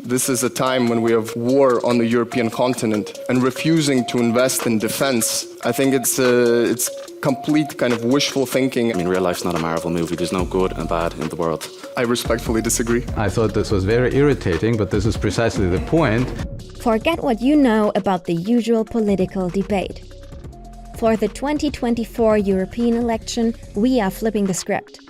This is a time when we have war on the European continent, and refusing to invest in defense, I think it's complete kind of wishful thinking. I mean, real life's not a Marvel movie. There's no good and bad in the world. I respectfully disagree. I thought this was very irritating, but this is precisely the point. Forget what you know about the usual political debate. For the 2024 European election, we are flipping the script.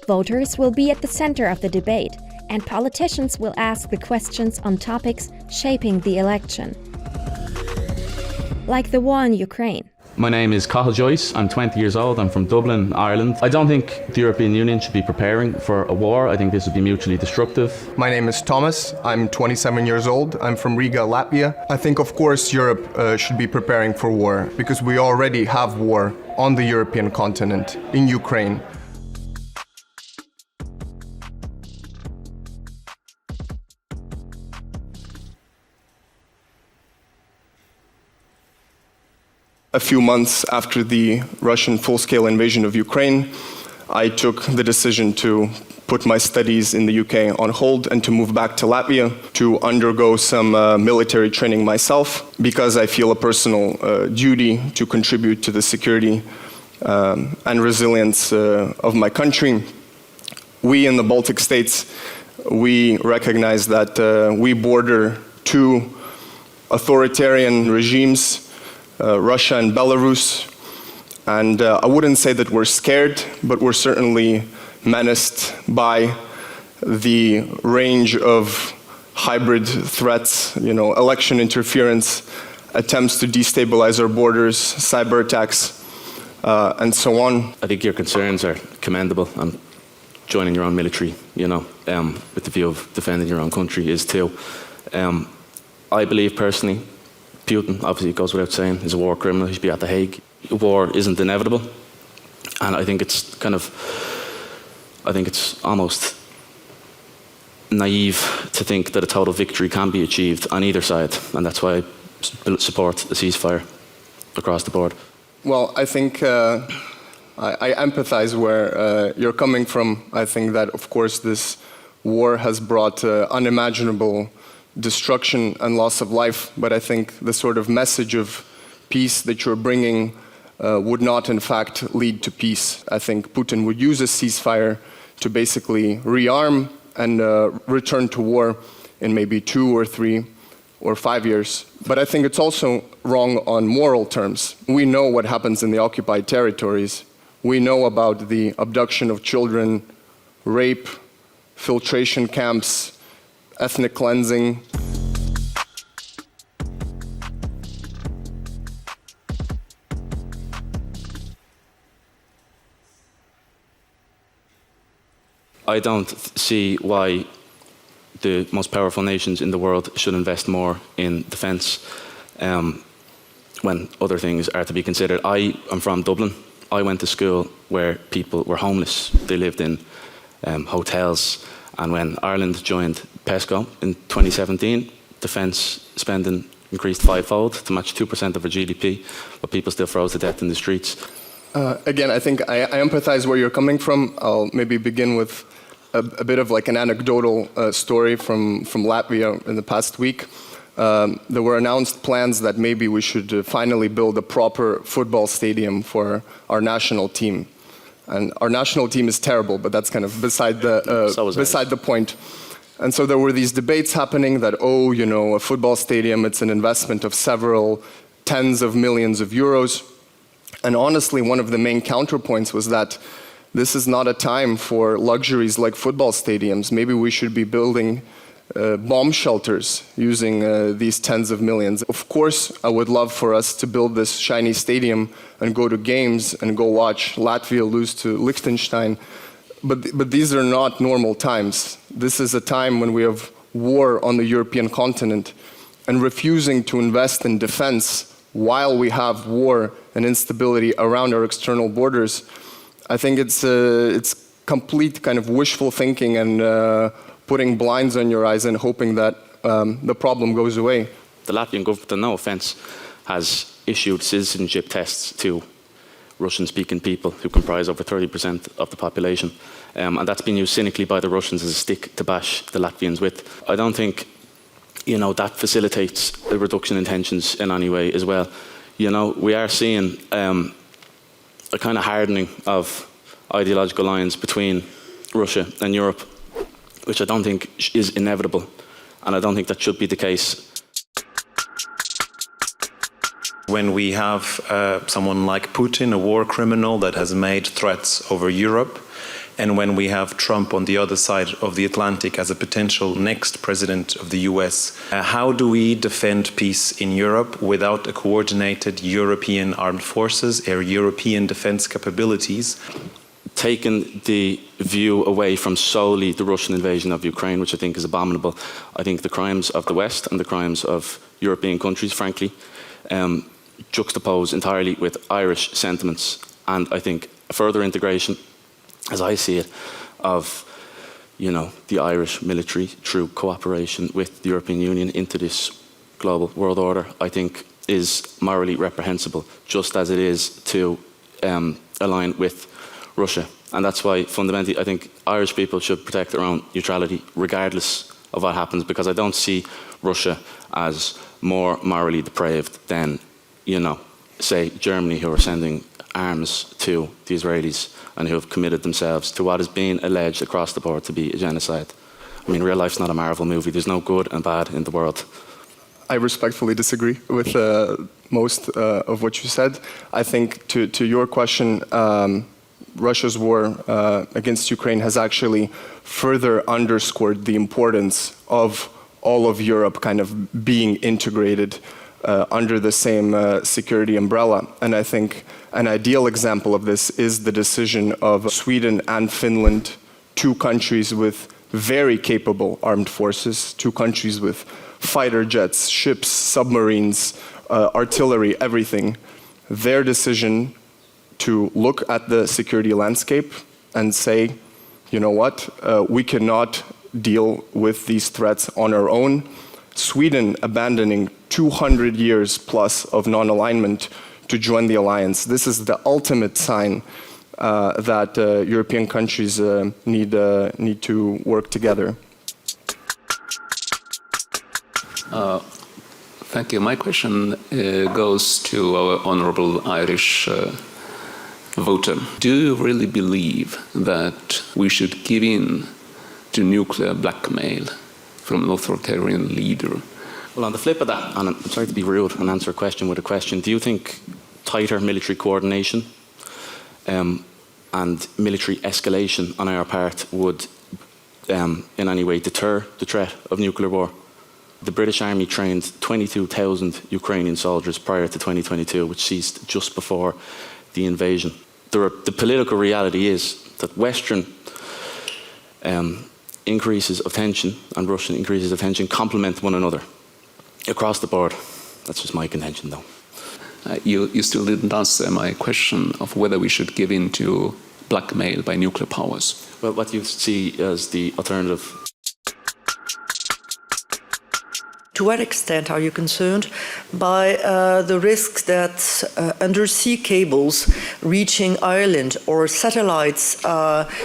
Voters will be at the center of the debate, and politicians will ask the questions on topics shaping the election. Like the war in Ukraine. My name is Cathal Joyce. I'm 20 years old. I'm from Dublin, Ireland. I don't think the European Union should be preparing for a war. I think this would be mutually destructive. My name is Tomass. I'm 27 years old. I'm from Riga, Latvia. I think, of course, Europe should be preparing for war because we already have war on the European continent, in Ukraine. A few months after the Russian full-scale invasion of Ukraine, I took the decision to put my studies in the UK on hold and to move back to Latvia to undergo some military training myself, because I feel a personal duty to contribute to the security and resilience of my country. We in the Baltic states, we recognize that we border two authoritarian regimes, Russia and Belarus, and I wouldn't say that we're scared, but we're certainly menaced by the range of hybrid threats, election interference, attempts to destabilize our borders, cyber attacks, and so on. I think your concerns are commendable, and joining your own military, with the view of defending your own country is too. I believe personally, Putin, obviously it goes without saying, is a war criminal. He should be at the Hague. War isn't inevitable, and I think it's almost naive to think that a total victory can be achieved on either side, and that's why I support a ceasefire across the board. Well, I think I empathize where you're coming from. I think that, of course, this war has brought unimaginable destruction and loss of life, but I think the sort of message of peace that you're bringing would not, in fact, lead to peace. I think Putin would use a ceasefire to basically rearm and return to war in maybe 2 or 3 or 5 years. But I think it's also wrong on moral terms. We know what happens in the occupied territories. We know about the abduction of children, rape, filtration camps, ethnic cleansing. I don't see why the most powerful nations in the world should invest more in defence when other things are to be considered. I am from Dublin. I went to school where people were homeless. They lived in hotels. And when Ireland joined PESCO in 2017, defence spending increased 5-fold to match 2% of our GDP, but people still froze to death in the streets. Again, I think I empathize where you're coming from. I'll maybe begin with a bit of like an anecdotal story from Latvia in the past week. There were announced plans that maybe we should finally build a proper football stadium for our national team. And our national team is terrible, but that's kind of beside the point. And so there were these debates happening that, a football stadium, it's an investment of several tens of millions of euros. And honestly, one of the main counterpoints was that this is not a time for luxuries like football stadiums. Maybe we should be building bomb shelters using these tens of millions. Of course, I would love for us to build this shiny stadium and go to games and go watch Latvia lose to Liechtenstein. But these are not normal times. This is a time when we have war on the European continent, and refusing to invest in defense while we have war and instability around our external borders, I think it's complete kind of wishful thinking and putting blinds on your eyes and hoping that the problem goes away. The Latvian government, no offence, has issued citizenship tests to Russian-speaking people who comprise over 30% of the population. And that's been used cynically by the Russians as a stick to bash the Latvians with. I don't think, that facilitates a reduction in tensions in any way as well. We are seeing a kind of hardening of ideological lines between Russia and Europe, which I don't think is inevitable, and I don't think that should be the case. When we have someone like Putin, a war criminal that has made threats over Europe, and when we have Trump on the other side of the Atlantic as a potential next president of the US, how do we defend peace in Europe without a coordinated European armed forces or European defense capabilities? Taken the view away from solely the Russian invasion of Ukraine, which I think is abominable. I think the crimes of the West and the crimes of European countries, frankly, juxtapose entirely with Irish sentiments. And I think a further integration, as I see it, of the Irish military through cooperation with the European Union into this global world order, I think is morally reprehensible, just as it is to align with Russia. And that's why fundamentally I think Irish people should protect their own neutrality regardless of what happens, because I don't see Russia as more morally depraved than, say Germany, who are sending arms to the Israelis and who have committed themselves to what is being alleged across the board to be a genocide. I mean, real life's not a Marvel movie. There's no good and bad in the world. I respectfully disagree with most of what you said. I think to your question, Russia's war against Ukraine has actually further underscored the importance of all of Europe kind of being integrated under the same security umbrella. And I think an ideal example of this is the decision of Sweden and Finland, two countries with very capable armed forces, two countries with fighter jets, ships, submarines, artillery, everything. Their decision to look at the security landscape and say, you know what, we cannot deal with these threats on our own. Sweden abandoning 200 years plus of non-alignment to join the alliance. This is the ultimate sign that European countries need to work together. Thank you. My question goes to our honourable Irish voter. Do you really believe that we should give in to nuclear blackmail from an authoritarian leader? Well, on the flip of that, and I'm sorry to be rude and answer a question with a question, do you think tighter military coordination and military escalation on our part would in any way deter the threat of nuclear war? The British Army trained 22,000 Ukrainian soldiers prior to 2022, which ceased just before the invasion. The political reality is that Western increases of tension and Russian increases of tension complement one another across the board. That's just my contention, though. You still didn't answer my question of whether we should give in to blackmail by nuclear powers. Well, what you see as the alternative. To what extent are you concerned by the risk that undersea cables reaching Ireland or satellites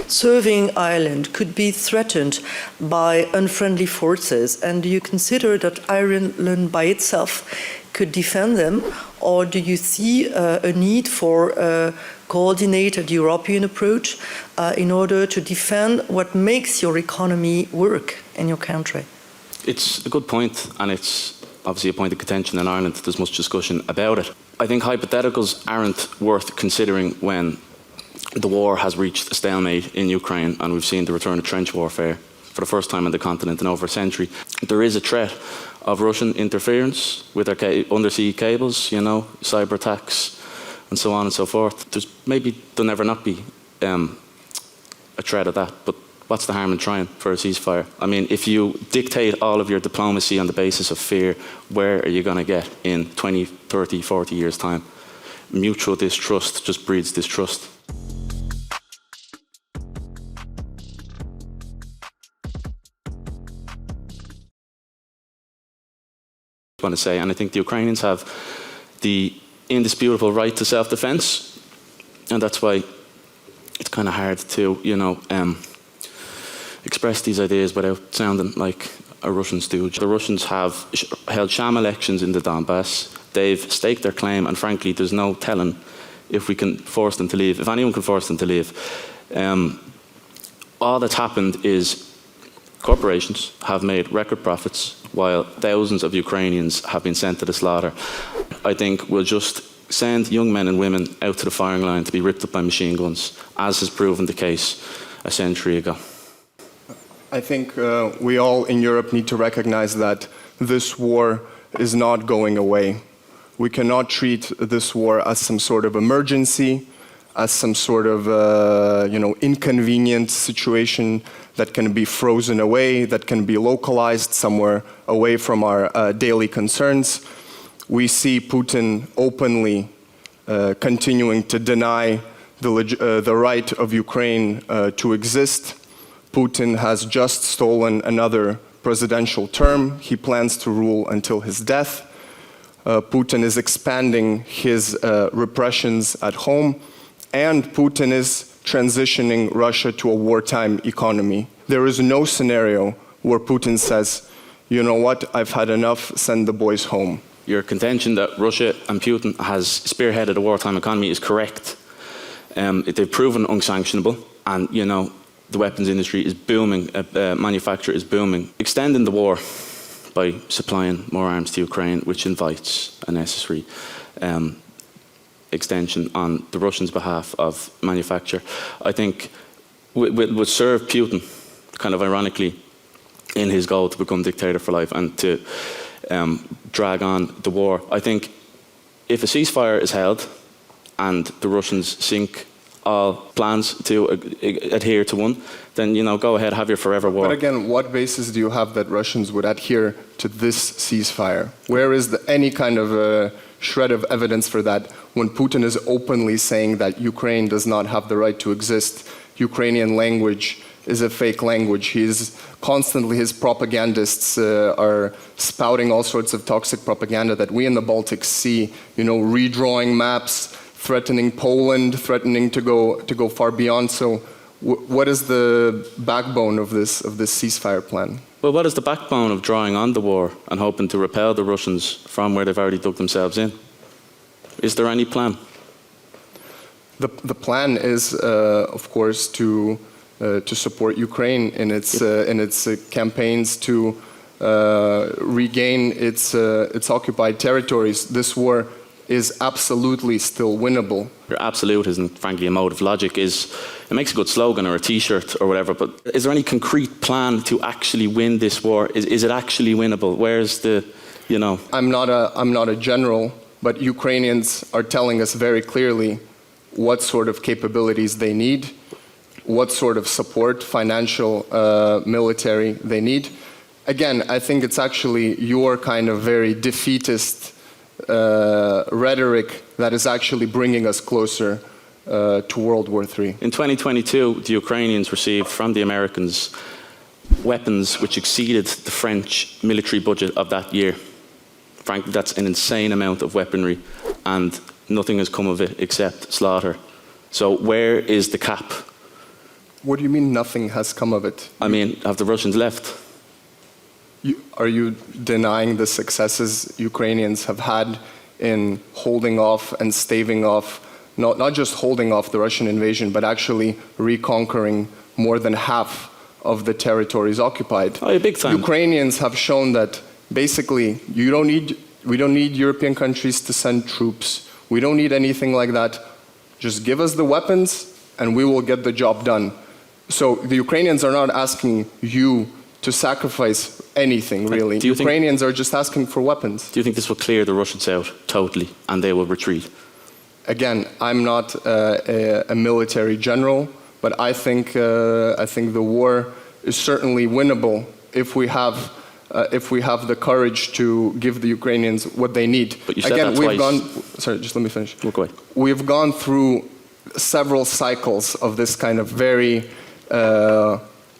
serving Ireland could be threatened by unfriendly forces? And do you consider that Ireland by itself could defend them? Or do you see a need for a coordinated European approach in order to defend what makes your economy work in your country? It's a good point, and it's obviously a point of contention in Ireland. There's much discussion about it. I think hypotheticals aren't worth considering when the war has reached a stalemate in Ukraine and we've seen the return of trench warfare for the first time on the continent in over a century. There is a threat of Russian interference with our undersea cables, cyber attacks and so on and so forth. There'll never not be a threat of that, but what's the harm in trying for a ceasefire? I mean, if you dictate all of your diplomacy on the basis of fear, where are you going to get in 20, 30, 40 years' time? Mutual distrust just breeds distrust. I want to say, and I think the Ukrainians have the indisputable right to self-defense, And that's why it's kind of hard to, express these ideas without sounding like a Russian stooge. The Russians have held sham elections in the Donbass. They've staked their claim, and frankly, there's no telling if we can force them to leave, if anyone can force them to leave. All that's happened is corporations have made record profits while thousands of Ukrainians have been sent to the slaughter. I think we'll just send young men and women out to the firing line to be ripped up by machine guns, as has proven the case a century ago. I think we all in Europe need to recognize that this war is not going away. We cannot treat this war as some sort of emergency, as some sort of inconvenient situation that can be frozen away, that can be localized somewhere away from our daily concerns. We see Putin openly continuing to deny the right of Ukraine to exist. Putin has just stolen another presidential term. He plans to rule until his death. Putin is expanding his repressions at home, and Putin is transitioning Russia to a wartime economy. There is no scenario where Putin says, you know what, I've had enough, send the boys home. Your contention that Russia and Putin has spearheaded a wartime economy is correct. They've proven unsanctionable, and the weapons industry is booming, manufacture is booming. Extending the war by supplying more arms to Ukraine, which invites a necessary extension on the Russians' behalf of manufacture, I think would serve Putin, kind of ironically, in his goal to become dictator for life and to drag on the war. I think if a ceasefire is held and the Russians sink all plans to adhere to one, then go ahead, have your forever war. But again, what basis do you have that Russians would adhere to this ceasefire? Where is any kind of shred of evidence for that when Putin is openly saying that Ukraine does not have the right to exist? Ukrainian language is a fake language. His propagandists are spouting all sorts of toxic propaganda that we in the Baltics see, redrawing maps, threatening Poland, threatening to go far beyond. So what is the backbone of this ceasefire plan? Well, what is the backbone of drawing on the war and hoping to repel the Russians from where they've already dug themselves in? Is there any plan? The plan is, of course, to support Ukraine in its campaigns to regain its occupied territories. This war is absolutely still winnable. Your absolute isn't, frankly, a mode of logic. It makes a good slogan or a T-shirt or whatever, but is there any concrete plan to actually win this war? Is it actually winnable? Where's the, I'm not a general, but Ukrainians are telling us very clearly what sort of capabilities they need, what sort of support, financial, military, they need. Again, I think it's actually your kind of very defeatist rhetoric that is actually bringing us closer to World War III. In 2022, the Ukrainians received from the Americans weapons which exceeded the French military budget of that year. Frankly, that's an insane amount of weaponry, and nothing has come of it except slaughter. So where is the cap? What do you mean nothing has come of it? I mean, have the Russians left? Are you denying the successes Ukrainians have had in holding off and staving off, not just holding off the Russian invasion, but actually reconquering more than half of the territories occupied? Oh, big time. Ukrainians have shown that basically we don't need European countries to send troops. We don't need anything like that. Just give us the weapons and we will get the job done. So the Ukrainians are not asking you to sacrifice anything, really. Ukrainians are just asking for weapons. Do you think this will clear the Russians out totally and they will retreat? Again, I'm not a military general, but I think the war is certainly winnable if we have the courage to give the Ukrainians what they need. But you said that twice. Sorry, just let me finish. Go ahead. We've gone through several cycles of this kind of very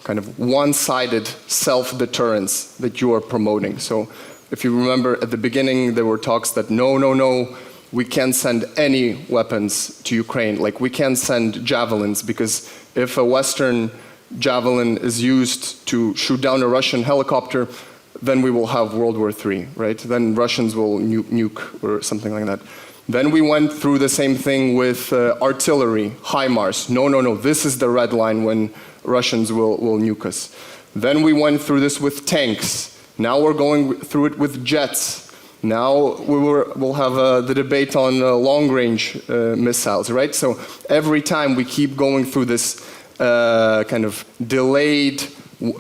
kind of one-sided self-deterrence that you are promoting. So if you remember at the beginning, there were talks that no, we can't send any weapons to Ukraine. Like, we can't send javelins, because if a Western javelin is used to shoot down a Russian helicopter, then we will have World War III, right? Then Russians will nuke or something like that. Then we went through the same thing with artillery, HIMARS. No, this is the red line when Russians will nuke us. Then we went through this with tanks. Now we're going through it with jets. Now we'll have the debate on long-range missiles, right? So every time we keep going through this kind of delayed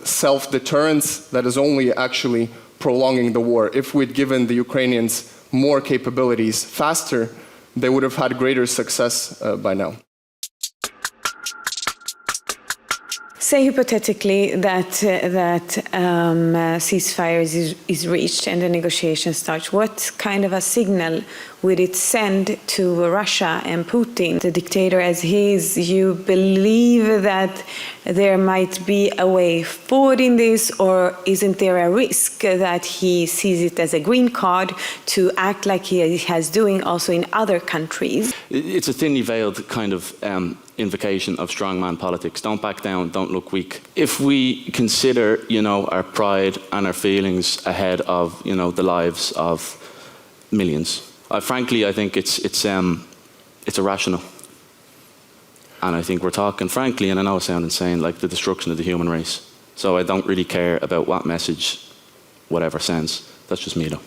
self-deterrence that is only actually prolonging the war. If we'd given the Ukrainians more capabilities faster, they would have had greater success by now. Say hypothetically that ceasefire is reached and the negotiations start. What kind of a signal would it send to Russia and Putin, the dictator as he is? You believe that there might be a way forward in this, or isn't there a risk that he sees it as a green card to act like he has doing also in other countries? It's a thinly veiled kind of invocation of strongman politics. Don't back down, don't look weak. If we consider, our pride and our feelings ahead of, the lives of millions, frankly, I think it's irrational. And I think we're talking, frankly, and I know I sound insane, like the destruction of the human race. So I don't really care about what message whatever sends. That's just me, though.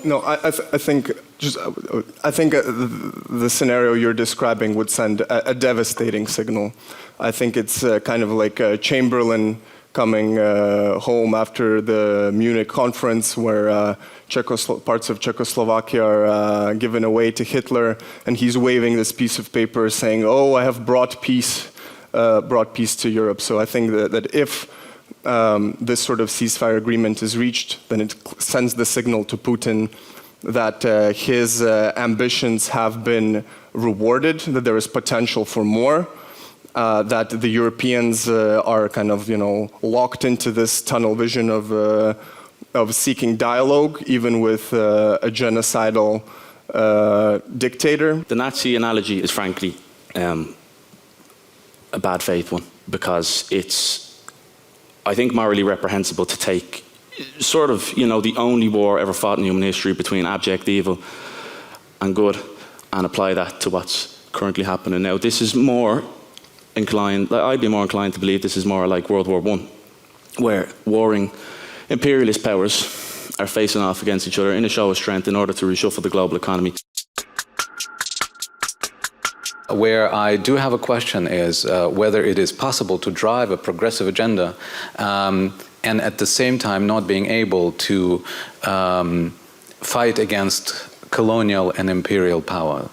No, I think the scenario you're describing would send a devastating signal. I think it's kind of like Chamberlain coming home after the Munich conference, where parts of Czechoslovakia are given away to Hitler, and he's waving this piece of paper saying, "Oh, I have brought peace to Europe." So I think that if this sort of ceasefire agreement is reached, then it sends the signal to Putin that his ambitions have been rewarded, that there is potential for more, that the Europeans are kind of, locked into this tunnel vision of seeking dialogue, even with a genocidal dictator. The Nazi analogy is frankly a bad faith one, because it's, I think, morally reprehensible to take sort of, the only war ever fought in human history between abject evil and good and apply that to what's currently happening now. This is more inclined, I'd be more inclined to believe this is more like World War I, where warring imperialist powers are facing off against each other in a show of strength in order to reshuffle the global economy. Where I do have a question is whether it is possible to drive a progressive agenda and at the same time not being able to fight against colonial and imperial power,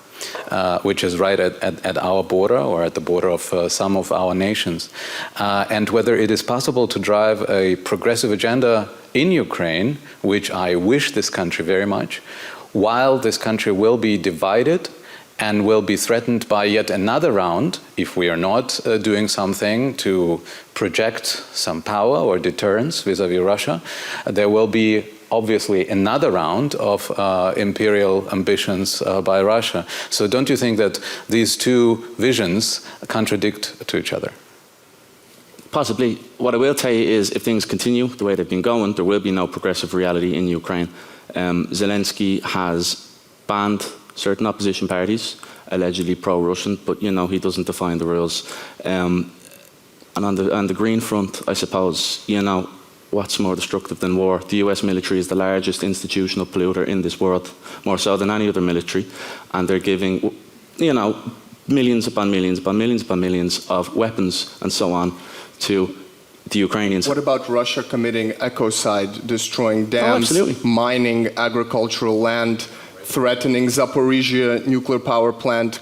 which is right at our border or at the border of some of our nations, and whether it is possible to drive a progressive agenda in Ukraine, which I wish this country very much, while this country will be divided and will be threatened by yet another round, if we are not doing something to project some power or deterrence vis-à-vis Russia, there will be obviously another round of imperial ambitions by Russia. So don't you think that these two visions contradict to each other? Possibly. What I will tell you is, if things continue the way they've been going, there will be no progressive reality in Ukraine. Zelensky has banned certain opposition parties, allegedly pro-Russian, but he doesn't define the rules. And on the Green Front, I suppose, what's more destructive than war? The US military is the largest institutional polluter in this world, more so than any other military, and they're giving, millions upon millions upon millions upon millions of weapons and so on to the Ukrainians. What about Russia committing ecocide, destroying dams, mining agricultural land, threatening Zaporizhia nuclear power plant,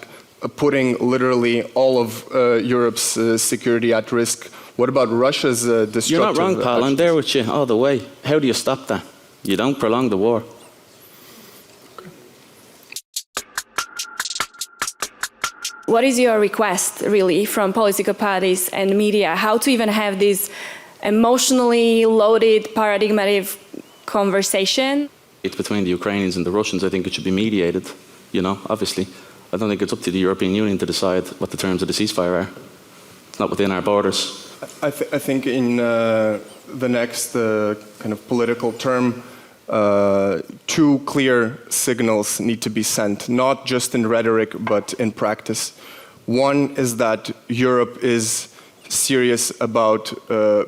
putting literally all of Europe's security at risk? What about Russia's destructive You're not wrong, Paul. actions? I'm there with you all the way. How do you stop that? You don't prolong the war. What is your request, really, from political parties and media? How to even have this emotionally loaded, paradigmatic conversation? It's between the Ukrainians and the Russians. I think it should be mediated. obviously. I don't think it's up to the European Union to decide what the terms of the ceasefire are. It's not within our borders. I think in the next kind of political term, two clear signals need to be sent, not just in rhetoric, but in practice. One is that Europe is serious about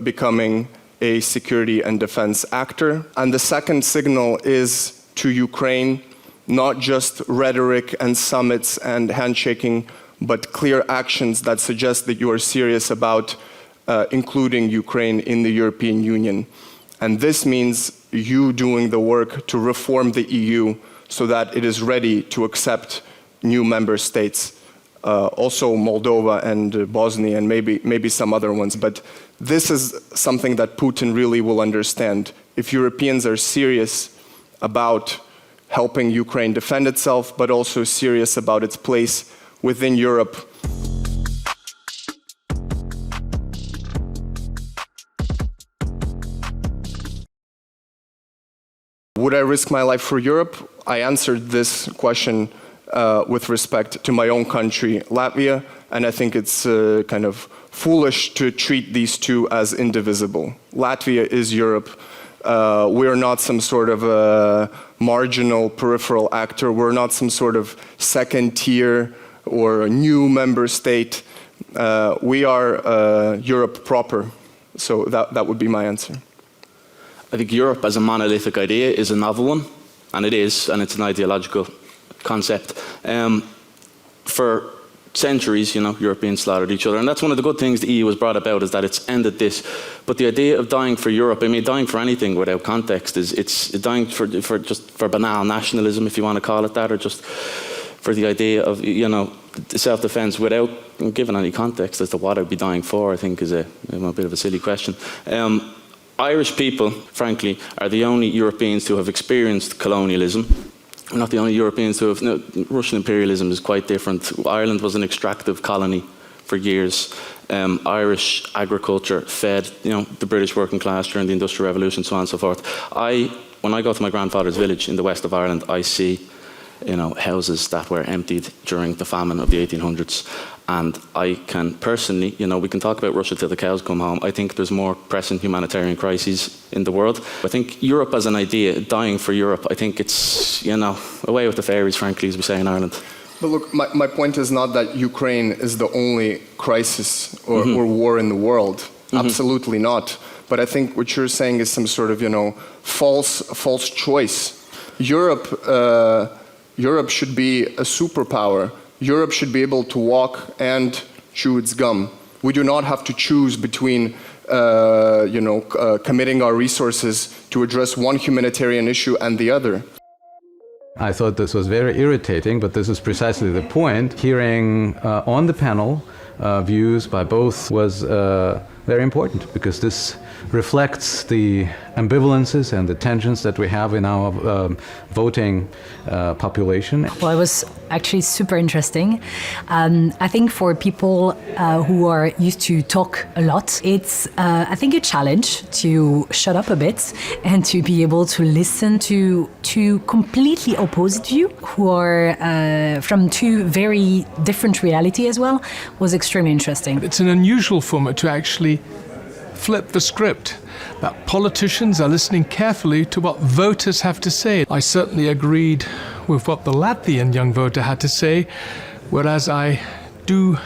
becoming a security and defense actor. And the second signal is to Ukraine, not just rhetoric and summits and handshaking, but clear actions that suggest that you are serious about including Ukraine in the European Union. And this means you doing the work to reform the EU so that it is ready to accept new member states, also Moldova and Bosnia and maybe some other ones. But this is something that Putin really will understand. If Europeans are serious about helping Ukraine defend itself, but also serious about its place within Europe. Would I risk my life for Europe? I answered this question with respect to my own country, Latvia, and I think it's kind of foolish to treat these two as indivisible. Latvia is Europe. We're not some sort of marginal peripheral actor. We're not some sort of second tier or a new member state. We are Europe proper. So that would be my answer. I think Europe as a monolithic idea is a novel one, and it's an ideological concept. For centuries, Europeans slaughtered each other, and that's one of the good things the EU has brought about, is that it's ended this. But the idea of dying for Europe, dying for anything without context, it's dying for banal nationalism, if you want to call it that, or just for the idea of self-defense without giving any context as to what I'd be dying for. I think is a bit of a silly question. Irish people, frankly, are the only Europeans who have experienced colonialism. We're not the only Europeans who have. Russian imperialism is quite different. Ireland was an extractive colony for years. Irish agriculture fed, the British working class during the Industrial Revolution, so on and so forth. When I go to my grandfather's village in the west of Ireland, I see, houses that were emptied during the famine of the 1800s. And I can personally, we can talk about Russia till the cows come home. I think there's more pressing humanitarian crises in the world. I think Europe as an idea, dying for Europe, I think it's, away with the fairies, frankly, as we say in Ireland. But look, my point is not that Ukraine is the only crisis or war in the world. Absolutely not. But I think what you're saying is some sort of, false choice. Europe should be a superpower. Europe should be able to walk and chew its gum. We do not have to choose between, committing our resources to address one humanitarian issue and the other. I thought this was very irritating, but this is precisely the point. Hearing on the panel views by both was very important, because this reflects the ambivalences and the tensions that we have in our voting population. Well, it was actually super interesting. I think for people who are used to talk a lot, it's, I think, a challenge to shut up a bit and to be able to listen to two completely opposite views who are from two very different realities as well, was extremely interesting. It's an unusual format to actually flip the script, that politicians are listening carefully to what voters have to say. I certainly agreed with what the Latvian young voter had to say, whereas I do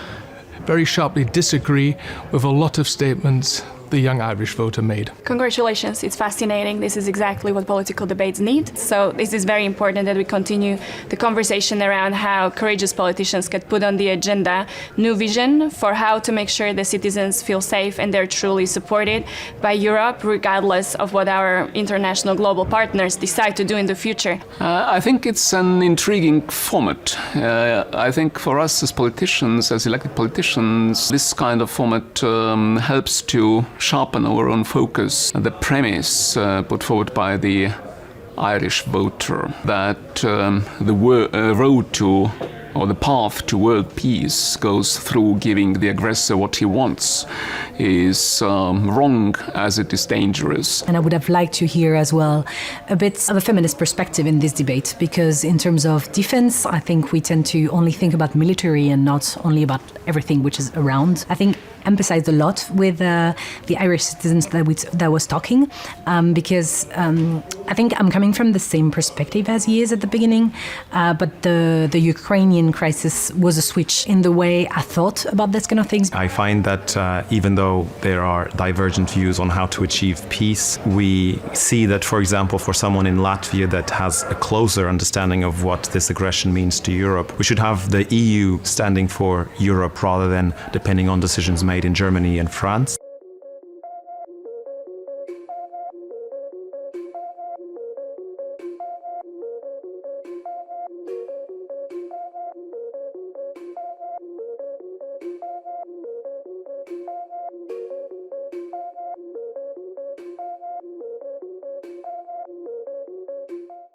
very sharply disagree with a lot of statements the young Irish voter made. Congratulations, it's fascinating. This is exactly what political debates need. So this is very important that we continue the conversation around how courageous politicians can put on the agenda new vision for how to make sure the citizens feel safe and they're truly supported by Europe, regardless of what our international global partners decide to do in the future. I think it's an intriguing format. I think for us as politicians, as elected politicians, this kind of format helps to sharpen our own focus. The premise put forward by the Irish voter that the road to or the path to world peace goes through giving the aggressor what he wants is wrong as it is dangerous. And I would have liked to hear as well a bit of a feminist perspective in this debate, because in terms of defense, I think we tend to only think about military and not only about everything which is around. I think emphasized a lot with the Irish citizens that was talking, because I think I'm coming from the same perspective as he is at the beginning, but the Ukrainian crisis was a switch in the way I thought about this kind of things. I find that even though there are divergent views on how to achieve peace, we see that, for example, for someone in Latvia that has a closer understanding of what this aggression means to Europe, we should have the EU standing for Europe rather than depending on decisions made in Germany and France.